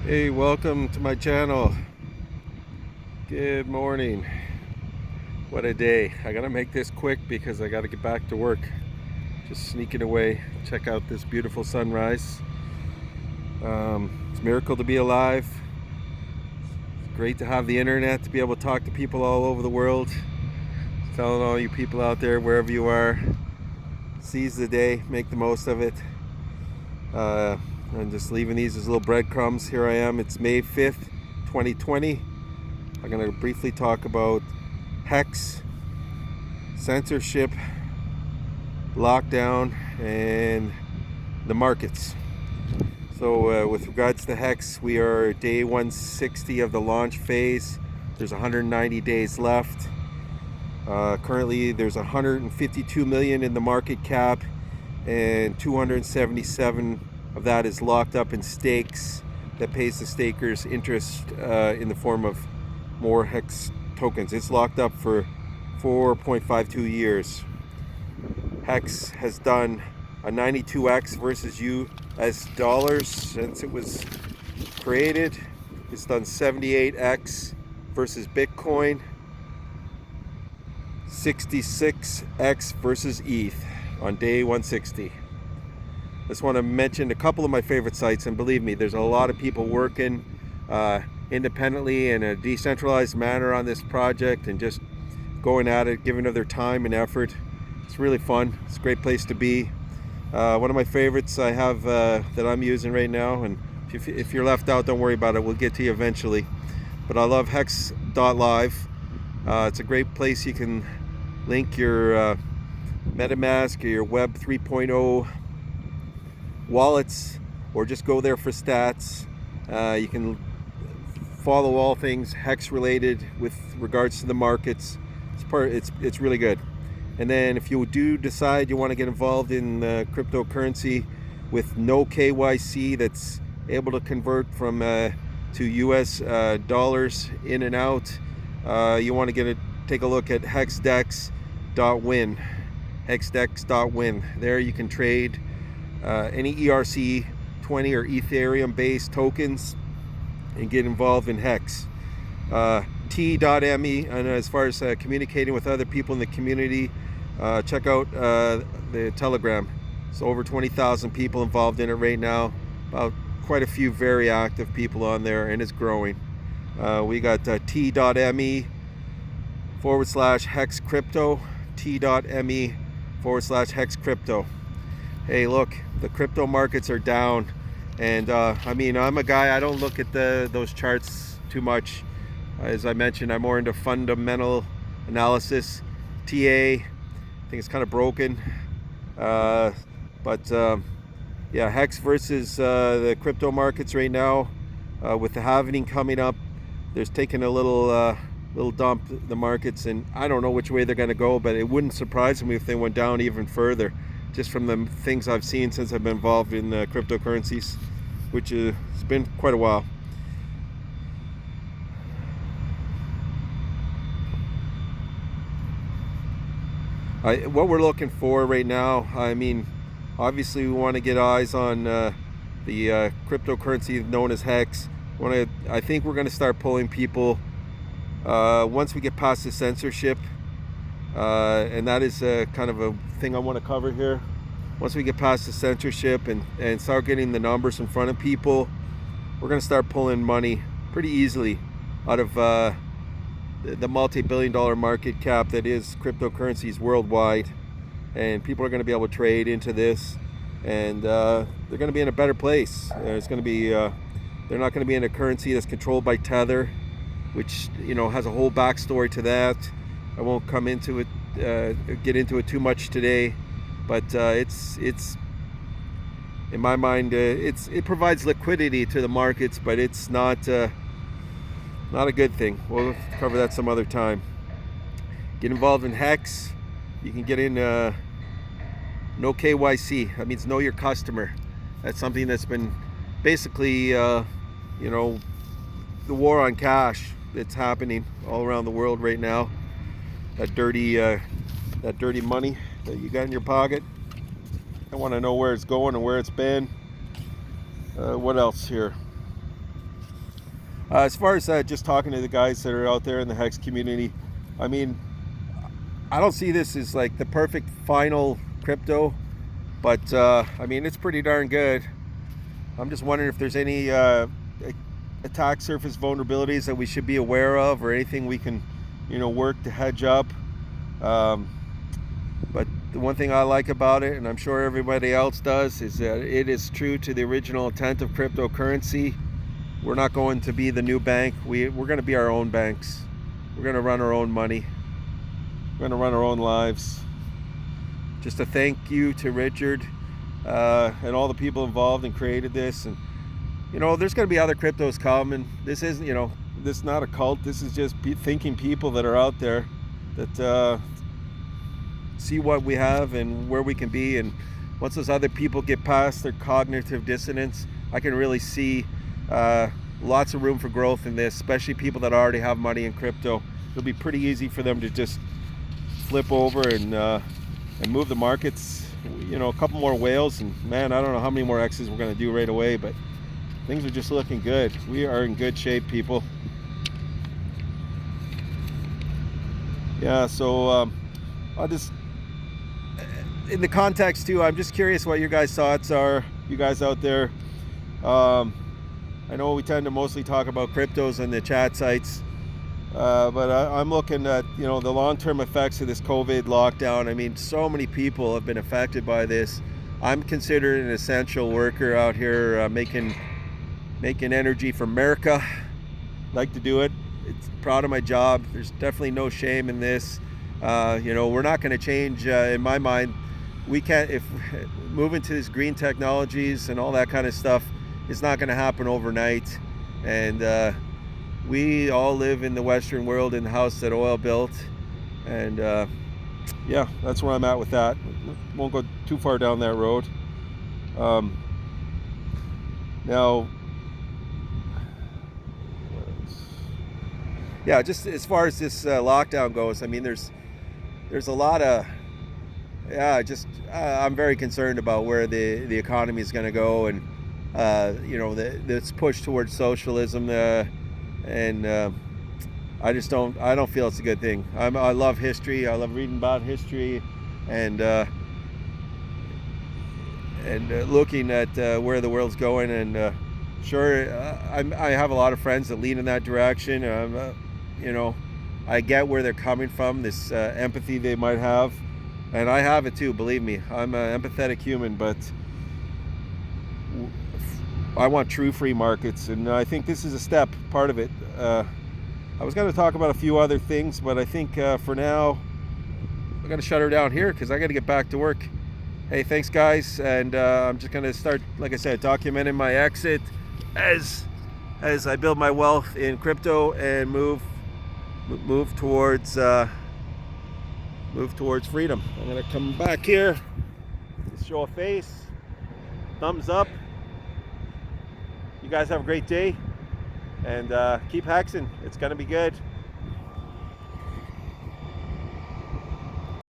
Hey, welcome to my channel. Good morning. What a day. I gotta make this quick because I gotta get back to work. Just sneaking away. Check out this beautiful sunrise. It's a miracle to be alive. It's great to have the internet to be able to talk to people all over the world. Telling all you people out there, wherever you are, seize the day, make the most of it. I'm just leaving these as little breadcrumbs. Here I am. It's May 5th, 2020. I'm going to briefly talk about HEX, censorship, lockdown, and the markets. So with regards to HEX, we are day 160 of the launch phase. There's 190 days left. Currently there's 152 million in the market cap, and 277 of that is locked up in stakes that pays the stakers interest in the form of more HEX tokens. It's locked up for 4.52 years. HEX has done a 92x versus US dollars since it was created. It's done 78x versus Bitcoin, 66x versus ETH on day 160. I just want to mention a couple of my favorite sites, and believe me, there's a lot of people working independently in a decentralized manner on this project and just going at it, giving it their time and effort. It's really fun. It's a great place to be. One of my favorites I have that I'm using right now, and if you're left out, don't worry about it. We'll get to you eventually. But I love hex.live. It's a great place you can link your MetaMask or your Web 3.0 wallets, or just go there for stats. You can follow all things hex related with regards to the markets. It's really good. And then if you do decide you want to get involved in cryptocurrency with no KYC, that's able to convert from to US dollars in and out, you want to take a look at hexdex.win. hexdex.win. There you can trade any ERC20 or Ethereum based tokens and get involved in HEX. T.me, and as far as communicating with other people in the community, check out the Telegram. So over 20,000 people involved in it right now. About quite a few very active people on there, and it's growing. We got T.me /hex crypto, T.me /hex crypto. Hey, look, the crypto markets are down, and I mean, I'm a guy, I don't look at those charts too much. As I mentioned, I'm more into fundamental analysis. TA, I think it's kind of broken, but yeah, HEX versus the crypto markets right now, with the halving coming up, there's taking a little dump, the markets, and I don't know which way they're going to go, but it wouldn't surprise me if they went down even further, just from the things I've seen since I've been involved in cryptocurrencies, which has been quite a while. What we're looking for right now, I mean, obviously we want to get eyes on the cryptocurrency known as HEX. I think we're going to start pulling people once we get past the censorship, and that is kind of a thing I want to cover here. Once we get past the censorship and start getting the numbers in front of people, we're going to start pulling money pretty easily out of the multi-billion-dollar market cap that is cryptocurrencies worldwide, and people are going to be able to trade into this, and they're going to be in a better place. It's going to be they're not going to be in a currency that's controlled by Tether, which, you know, has a whole backstory to that. I won't come into it, get into it too much today, but it's in my mind, it provides liquidity to the markets, but it's not a good thing. We'll cover that some other time. Get involved in HEX. You can get in no KYC. That means know your customer. That's something that's been basically, you know, the war on cash that's happening all around the world right now. That dirty money that you got in your pocket. I want to know where it's going and where it's been. What else here? As far as just talking to the guys that are out there in the Hex community, I mean, I don't see this as like the perfect final crypto, but I mean, it's pretty darn good. I'm just wondering if there's any attack surface vulnerabilities that we should be aware of, or anything we can, work to hedge up. But the one thing I like about it, and I'm sure everybody else does, is that it is true to the original intent of cryptocurrency. We're not going to be the new bank. We're going to be our own banks. We're going to run our own money. We're going to run our own lives. Just a thank you to Richard and all the people involved and created this. And there's going to be other cryptos coming. This isn't, this is not a cult. This is just thinking people that are out there that see what we have and where we can be. And once those other people get past their cognitive dissonance, I can really see lots of room for growth in this, especially people that already have money in crypto. It'll be pretty easy for them to just flip over and move the markets. A couple more whales, and man, I don't know how many more X's we're going to do right away, but things are just looking good. We are in good shape, people. Yeah, so I'll just, in the context too, I'm just curious what your guys' thoughts are, you guys out there. I know we tend to mostly talk about cryptos and the chat sites, but I'm looking at the long-term effects of this COVID lockdown. I mean, so many people have been affected by this. I'm considered an essential worker out here, making energy for America. Like to do it. It's proud of my job. There's definitely no shame in this. We're not going to change. In my mind, we can't. If moving to these green technologies and all that kind of stuff, it's not going to happen overnight. And we all live in the Western world in the house that oil built. And yeah, that's where I'm at with that. Won't go too far down that road. Now, yeah, just as far as this lockdown goes, I mean, there's a lot of, I'm very concerned about where the economy is going to go, and this push towards socialism, and I don't feel it's a good thing. I love history. I love reading about history, and looking at where the world's going. And sure, I have a lot of friends that lean in that direction. I get where they're coming from, this empathy they might have, and I have it too, believe me. I'm an empathetic human, but I want true free markets, and I think this is a step, part of it. I was going to talk about a few other things, but I think for now, I'm going to shut her down here because I got to get back to work. Hey, thanks guys, and I'm just going to start, like I said, documenting my exit as I build my wealth in crypto and move towards freedom. I'm going to come back here, show a face, thumbs up. You guys have a great day, and keep hexing. It's going to be good.